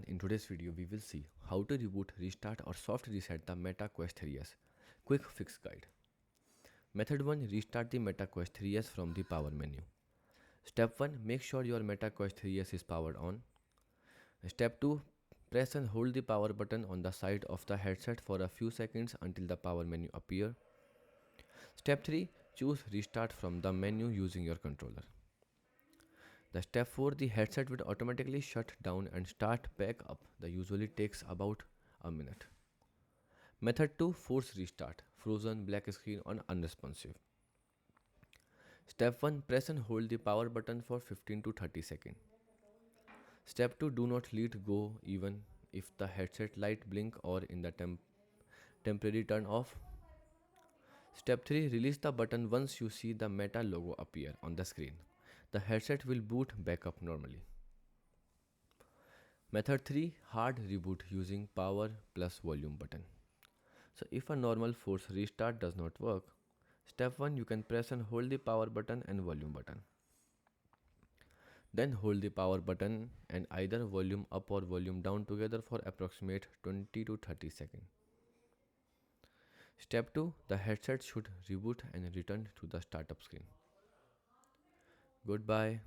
In today's video, we will see how to reboot, restart or soft reset the Meta Quest 3s. Quick fix guide. Method 1. Restart the Meta Quest 3s from the power menu. Step 1. Make sure your Meta Quest 3s is powered on. Step 2. Press and hold the power button on the side of the headset for a few seconds until the power menu appears. Step 3. Choose restart from the menu using your controller. The step 4, the headset will automatically shut down and start back up. The usually takes about a minute. Method 2, force restart, frozen, black screen or unresponsive. Step 1, press and hold the power button for 15 to 30 seconds. Step 2, do not let go even if the headset light blink or in the temporary turn off. Step 3, release the button once you see the Meta logo appear on the screen. The headset will boot back up normally. Method 3, hard reboot using power plus volume button. So if a normal force restart does not work, step 1, you can press and hold the power button and volume button. Then hold the power button and either volume up or volume down together for approximate 20 to 30 seconds. Step 2, the headset should reboot and return to the startup screen. Goodbye.